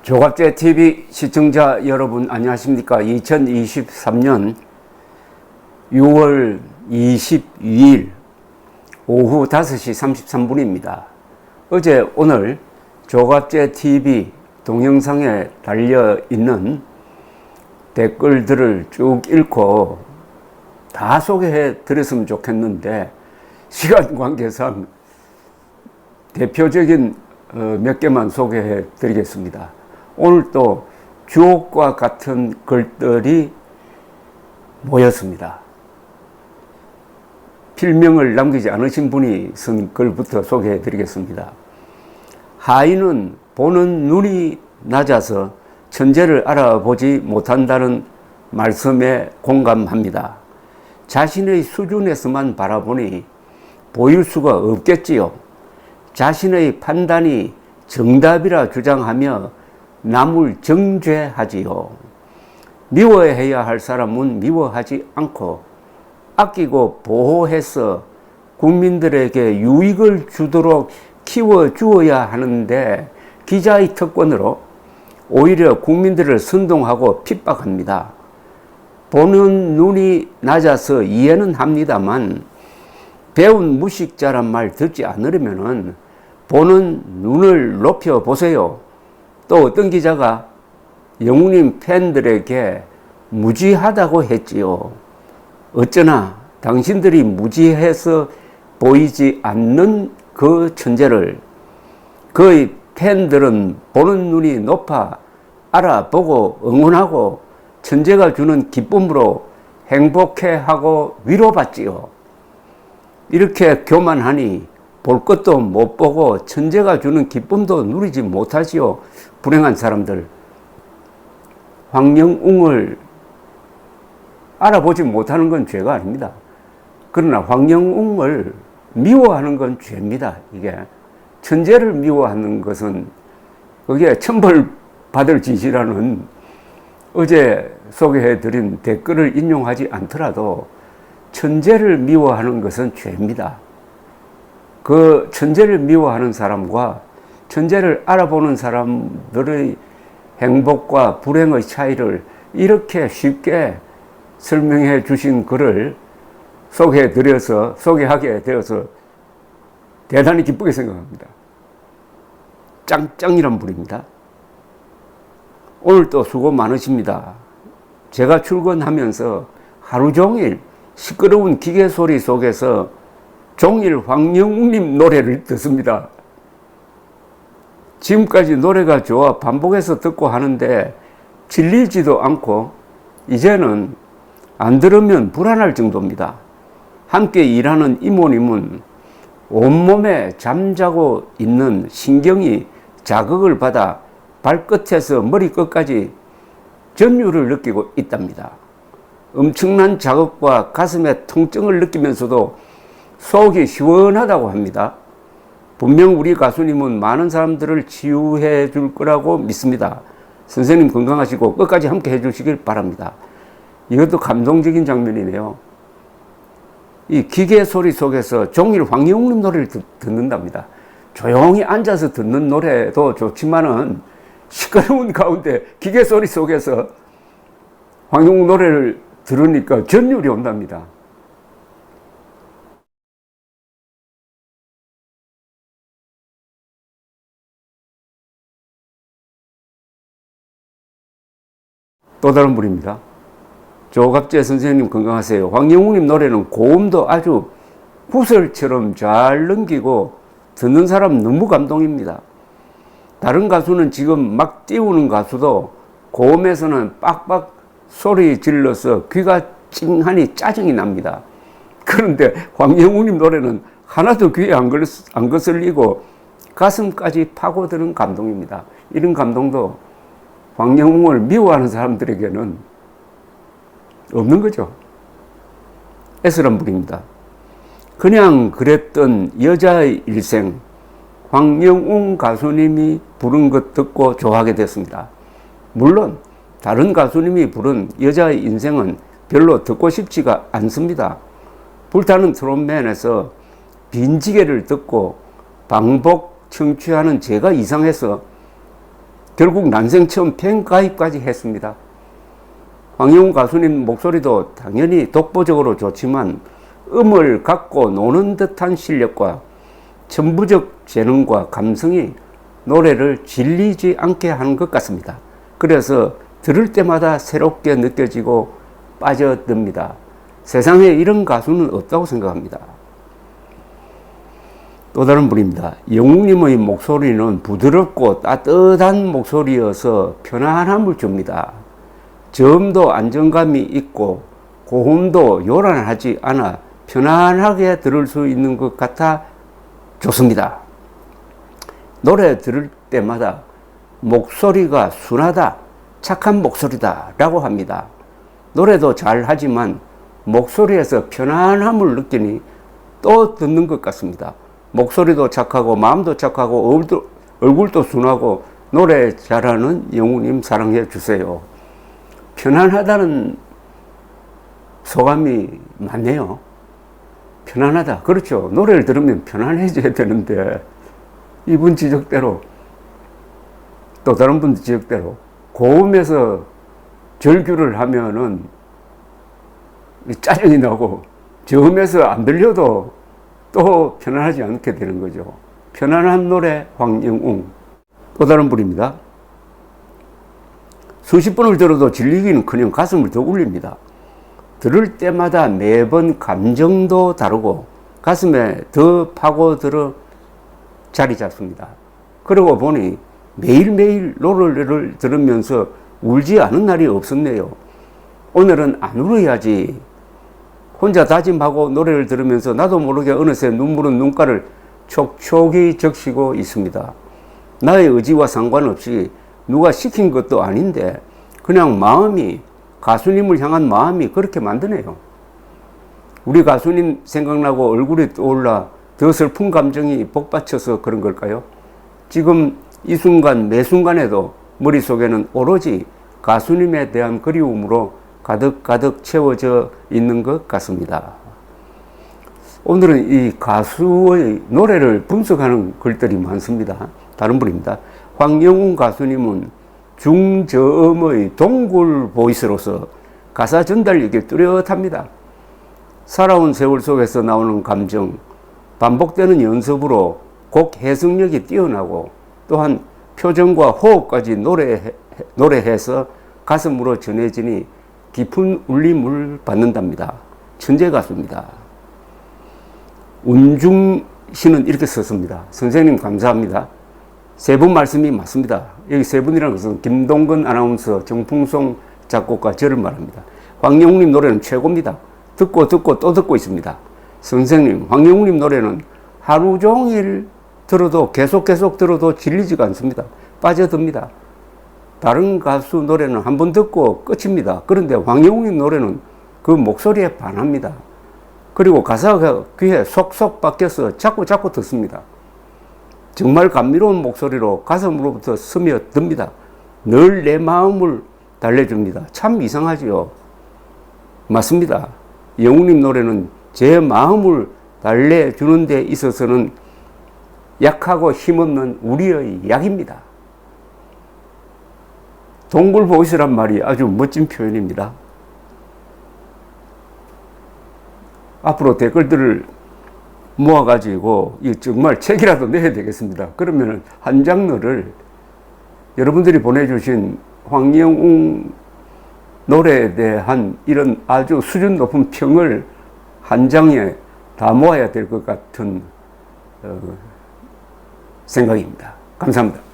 조갑제 TV 시청자 여러분 안녕하십니까? 2023년 6월 22일 오후 5시 33분입니다. 어제 오늘 조갑제 TV 동영상에 달려있는 댓글들을 쭉 읽고 다 소개해 드렸으면 좋겠는데 시간 관계상 대표적인 몇 개만 소개해 드리겠습니다. 오늘 또 주옥과 같은 글들이 모였습니다. 필명을 남기지 않으신 분이 쓴 글부터 소개해 드리겠습니다. 하인은 보는 눈이 낮아서 천재를 알아보지 못한다는 말씀에 공감합니다. 자신의 수준에서만 바라보니 보일 수가 없겠지요. 자신의 판단이 정답이라 주장하며 남을 정죄하지요. 미워해야 할 사람은 미워하지 않고 아끼고 보호해서 국민들에게 유익을 주도록 키워주어야 하는데 기자의 특권으로 오히려 국민들을 선동하고 핍박합니다. 보는 눈이 낮아서 이해는 합니다만 배운 무식자란 말 듣지 않으려면 보는 눈을 높여보세요. 또 어떤 기자가 영웅님 팬들에게 무지하다고 했지요. 어쩌나 당신들이 무지해서 보이지 않는 그 천재를 그의 팬들은 보는 눈이 높아 알아보고 응원하고 천재가 주는 기쁨으로 행복해하고 위로받지요. 이렇게 교만하니 볼 것도 못 보고 천재가 주는 기쁨도 누리지 못하지요. 불행한 사람들. 황영웅을 알아보지 못하는 건 죄가 아닙니다. 그러나 황영웅을 미워하는 건 죄입니다. 이게 천재를 미워하는 것은 그게 천벌 받을 짓이라는 어제 소개해드린 댓글을 인용하지 않더라도 천재를 미워하는 것은 죄입니다. 그 천재를 미워하는 사람과 천재를 알아보는 사람들의 행복과 불행의 차이를 이렇게 쉽게 설명해 주신 글을 소개하게 되어서 대단히 기쁘게 생각합니다. 짱짱이란 분입니다. 오늘 또 수고 많으십니다. 제가 출근하면서 하루 종일 시끄러운 기계 소리 속에서 종일 황영웅님 노래를 듣습니다. 지금까지 노래가 좋아 반복해서 듣고 하는데 질리지도 않고 이제는 안 들으면 불안할 정도입니다. 함께 일하는 이모님은 온몸에 잠자고 있는 신경이 자극을 받아 발끝에서 머리끝까지 전율을 느끼고 있답니다. 엄청난 자극과 가슴에 통증을 느끼면서도 속이 시원하다고 합니다. 분명 우리 가수님은 많은 사람들을 치유해 줄 거라고 믿습니다. 선생님 건강하시고 끝까지 함께 해 주시길 바랍니다. 이것도 감동적인 장면이네요. 이 기계 소리 속에서 종일 황영웅님 노래를 듣는답니다. 조용히 앉아서 듣는 노래도 좋지만은 시끄러운 가운데 기계 소리 속에서 황영웅 노래를 들으니까 전율이 온답니다. 또 다른 분입니다. 조갑재 선생님 건강하세요. 황영웅님 노래는 고음도 아주 구슬처럼 잘 넘기고 듣는 사람 너무 감동입니다. 다른 가수는 지금 막 띄우는 가수도 고음에서는 빡빡 소리 질러서 귀가 찡하니 짜증이 납니다. 그런데 황영웅님 노래는 하나도 귀에 안 거슬리고 가슴까지 파고드는 감동입니다. 이런 감동도 황영웅을 미워하는 사람들에게는 없는 거죠. 애쓰란 분입니다. 그냥 그랬던 여자의 일생 황영웅 가수님이 부른 것 듣고 좋아하게 됐습니다. 물론 다른 가수님이 부른 여자의 인생은 별로 듣고 싶지가 않습니다. 불타는 트롯맨에서 빈지게를 듣고 방복 청취하는 제가 이상해서 결국 난생 처음 팬가입까지 했습니다. 황영웅 가수님 목소리도 당연히 독보적으로 좋지만 음을 갖고 노는 듯한 실력과 천부적 재능과 감성이 노래를 질리지 않게 하는 것 같습니다. 그래서 들을 때마다 새롭게 느껴지고 빠져듭니다. 세상에 이런 가수는 없다고 생각합니다. 또 다른 분입니다. 영웅님의 목소리는 부드럽고 따뜻한 목소리여서 편안함을 줍니다. 저음도 안정감이 있고 고음도 요란하지 않아 편안하게 들을 수 있는 것 같아 좋습니다. 노래 들을 때마다 목소리가 순하다, 착한 목소리다 라고 합니다. 노래도 잘하지만 목소리에서 편안함을 느끼니 또 듣는 것 같습니다. 목소리도 착하고 마음도 착하고 얼굴도 순하고 노래 잘하는 영웅님 사랑해 주세요. 편안하다는 소감이 많네요. 편안하다. 그렇죠. 노래를 들으면 편안해져야 되는데 이분 지적대로 또 다른 분 지적대로 고음에서 절규를 하면은 짜증이 나고 저음에서 안 들려도 또 편안하지 않게 되는 거죠. 편안한 노래 황영웅. 또 다른 분입니다. 수십 번을 들어도 질리기는커녕 가슴을 더 울립니다. 들을 때마다 매번 감정도 다르고 가슴에 더 파고들어 자리 잡습니다. 그러고 보니 매일매일 노래를 들으면서 울지 않은 날이 없었네요. 오늘은 안 울어야지. 혼자 다짐하고 노래를 들으면서 나도 모르게 어느새 눈물은 눈가를 촉촉이 적시고 있습니다. 나의 의지와 상관없이 누가 시킨 것도 아닌데 그냥 마음이, 가수님을 향한 마음이 그렇게 만드네요. 우리 가수님 생각나고 얼굴이 떠올라 더 슬픈 감정이 복받쳐서 그런 걸까요? 지금 이 순간 매 순간에도 머릿속에는 오로지 가수님에 대한 그리움으로 가득가득 채워져 있는 것 같습니다. 오늘은 이 가수의 노래를 분석하는 글들이 많습니다. 다른 분입니다. 황영웅 가수님은 중저음의 동굴 보이스로서 가사 전달력이 뚜렷합니다. 살아온 세월 속에서 나오는 감정, 반복되는 연습으로 곡 해석력이 뛰어나고 또한 표정과 호흡까지 노래해서 가슴으로 전해지니 깊은 울림을 받는답니다. 천재 가수입니다. 운중 씨는 이렇게 썼습니다. 선생님 감사합니다. 세 분 말씀이 맞습니다. 여기 세 분이라는 것은 김동건 아나운서, 정풍송 작곡가 저를 말합니다. 황영웅님 노래는 최고입니다. 듣고 또 듣고 있습니다. 선생님, 황영웅님 노래는 하루 종일 들어도 계속 들어도 질리지가 않습니다. 빠져듭니다. 다른 가수 노래는 한 번 듣고 끝입니다. 그런데 황영웅님 노래는 그 목소리에 반합니다. 그리고 가사가 귀에 속속 박혀서 자꾸 듣습니다. 정말 감미로운 목소리로 가슴으로부터 스며듭니다. 늘 내 마음을 달래줍니다. 참 이상하지요. 맞습니다. 영웅님 노래는 제 마음을 달래주는 데 있어서는 약하고 힘없는 우리의 약입니다. 동굴 보이스란 말이 아주 멋진 표현입니다. 앞으로 댓글들을 모아가지고 정말 책이라도 내야 되겠습니다. 그러면 한 장르를 여러분들이 보내주신 황영웅 노래에 대한 이런 아주 수준 높은 평을 한 장에 다 모아야 될 것 같은 생각입니다. 감사합니다.